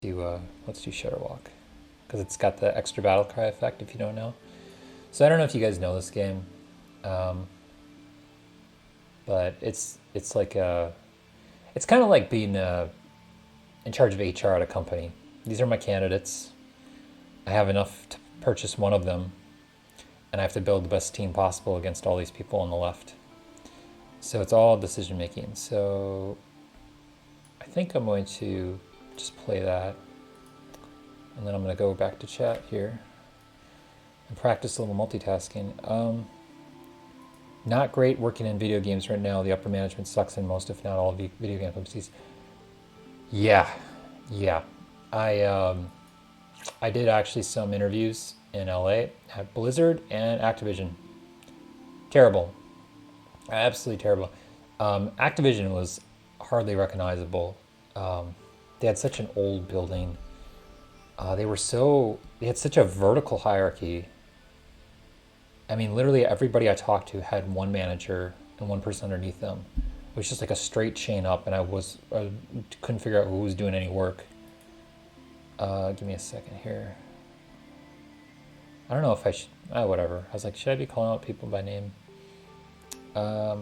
Let's do Shudderwalk because it's got the extra battle cry effect if you don't know. So I don't know if you guys know this game, um, but it's like it's kind of like being in charge of HR at a company. These are my candidates. I have enough to purchase one of them, and I have to build the best team possible against all these people on the left. So it's all decision making. So I think I'm going to just play that, and then I'm going to go back to chat here and practice a little multitasking. Not great working in video games right now. The upper management sucks in most, if not all, video game companies. Yeah, yeah. I did actually some interviews in LA at Blizzard and Activision. Terrible, absolutely terrible. Activision was hardly recognizable. They had such an old building. They had such a vertical hierarchy. I mean, literally everybody I talked to had one manager and one person underneath them. It was just like a straight chain up, and I couldn't figure out who was doing any work. Give me a second here. I don't know if I should. Whatever. I was like, should I be calling out people by name? I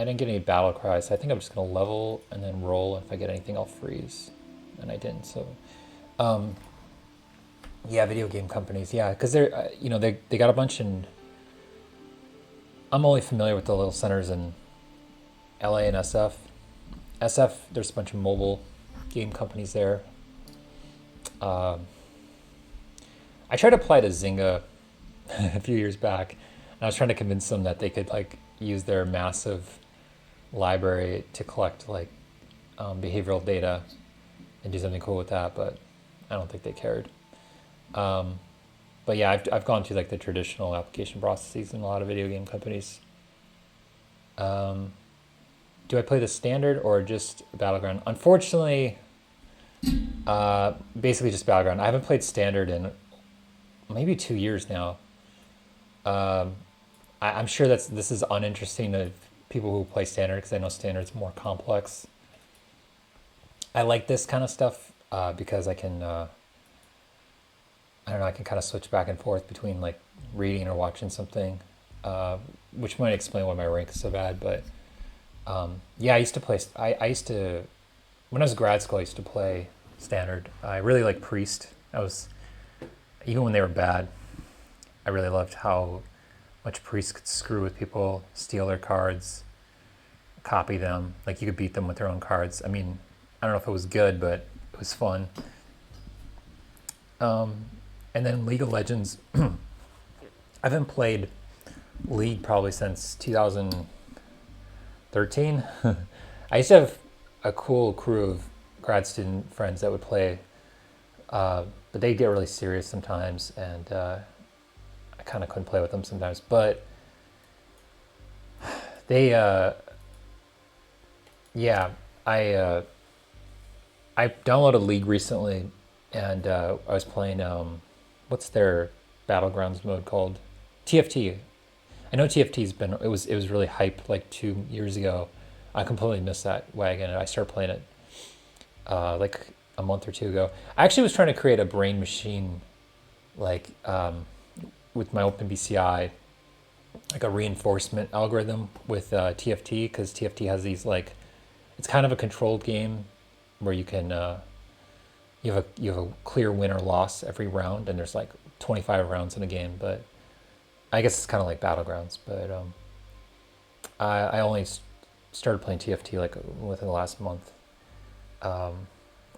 didn't get any battle cries, so I think I'm just gonna level and then roll. If I get anything, I'll freeze, and I didn't. So, yeah, video game companies, yeah, because they're they got a bunch in. I'm only familiar with the little centers in LA and SF. SF, there's a bunch of mobile game companies there. I tried to apply to Zynga a few years back, and I was trying to convince them that they could like use their massive library to collect like behavioral data and do something cool with that, but I don't think they cared. But yeah, I've gone through like the traditional application processes in a lot of video game companies. Do I play the standard or just Battleground? Unfortunately, basically just Battleground. I haven't played standard in maybe 2 years now. I'm sure this is uninteresting to people who play standard because I know standard's more complex. I like this kind of stuff because I can, I don't know, I can kind of switch back and forth between like reading or watching something, which might explain why my rank is so bad. But yeah, I used to play. I used to when I was in grad school. I used to play standard. I really liked Priest. I was even when they were bad. I really loved how much Priest could screw with people, steal their cards, copy them. Like you could beat them with their own cards. I mean, I don't know if it was good, but it was fun. And then League of Legends. I haven't played League probably since 2013. I used to have a cool crew of grad student friends that would play, but they get really serious sometimes, and I kind of couldn't play with them sometimes. But they, yeah, I downloaded League recently, and I was playing what's their battlegrounds mode called? TFT. I know TFT's been it was really hyped like 2 years ago. I completely missed that wagon, and I started playing it like a month or two ago. I actually was trying to create a brain machine, like with my OpenBCI, like a reinforcement algorithm with TFT, because TFT has these like, it's kind of a controlled game where you can you have a clear win or loss every round, and there's like 25 rounds in a game. But I guess it's kind of like Battlegrounds. But I only started playing TFT like within the last month, and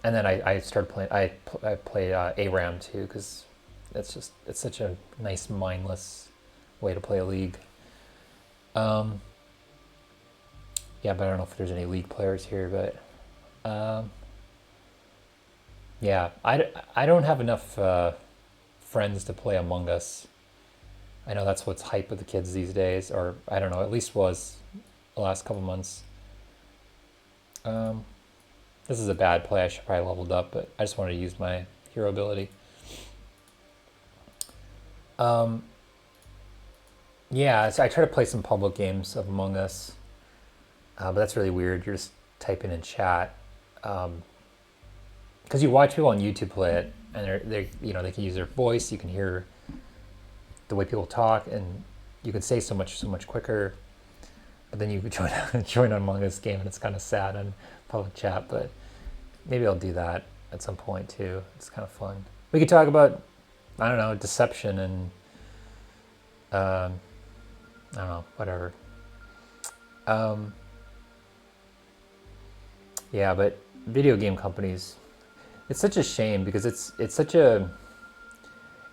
then I started playing. I played ARAM too, because it's such a nice mindless way to play a league. Yeah, but I don't know if there's any league players here, but yeah, I don't have enough friends to play Among Us. I know that's what's hype with the kids these days, or I don't know, at least was the last couple months. Um, this is a bad play. I should probably leveled up, but I just wanted to use my hero ability. Um, yeah, so I try to play some public games of Among Us, but that's really weird. You're just typing in chat, because you watch people on YouTube play it, and they can use their voice. You can hear the way people talk, and you can say so much quicker. But then you join on Among Us game, and it's kind of sad on public chat. But maybe I'll do that at some point too. It's kind of fun. We could talk about, I don't know, deception and I don't know, whatever. Yeah, but video game companies, it's such a shame because it's such a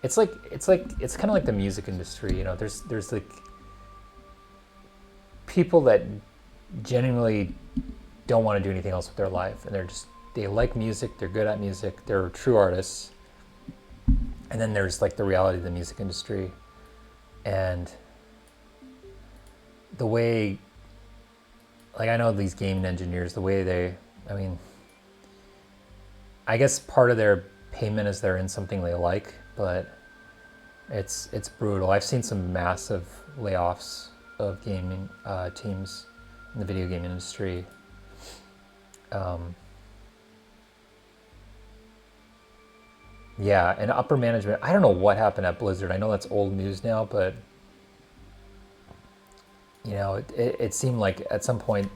it's kind of like the music industry. There's like people that genuinely don't want to do anything else with their life, and they like music, they're good at music, they're true artists. And then there's like the reality of the music industry, and the way, like, I know these game engineers, the way I guess part of their payment is they're in something they like, but it's brutal. I've seen some massive layoffs of gaming teams in the video game industry. Yeah, and upper management, I don't know what happened at Blizzard. I know that's old news now, but it seemed like at some point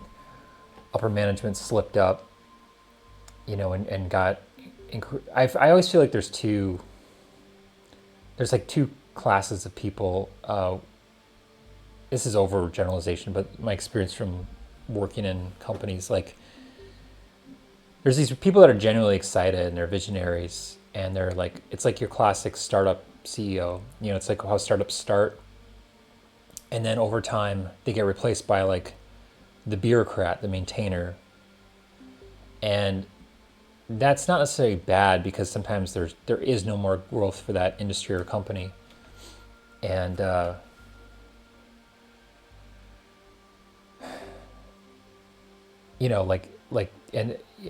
upper management slipped up, and got. I always feel like there's like two classes of people. This is overgeneralization, but my experience from working in companies, like, there's these people that are genuinely excited and they're visionaries, and they're like, it's like your classic startup CEO. It's like how startups start, and then over time they get replaced by like the bureaucrat, the maintainer. And that's not necessarily bad, because sometimes there is no more growth for that industry or company. And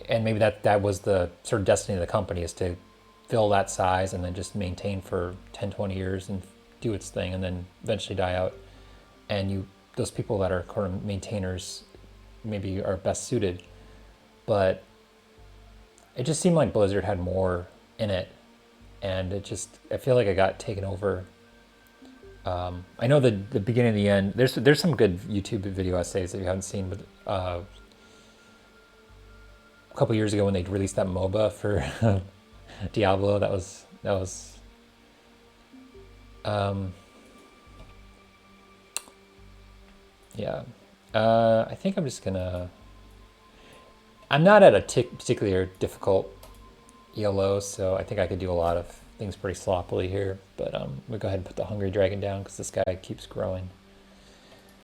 and maybe that was the sort of destiny of the company, is to fill that size and then just maintain for 10-20 years and do its thing, and then eventually die out. And those people that are current maintainers maybe are best suited. But it just seemed like Blizzard had more in it, and I feel like I got taken over. I know the beginning and the end. There's some good YouTube video essays that you haven't seen, but a couple years ago when they released that MOBA for Diablo, that was yeah. I think I'm not at a particularly difficult ELO, so I think I could do a lot of things pretty sloppily here. But we'll go ahead and put the Hungry Dragon down, because this guy keeps growing.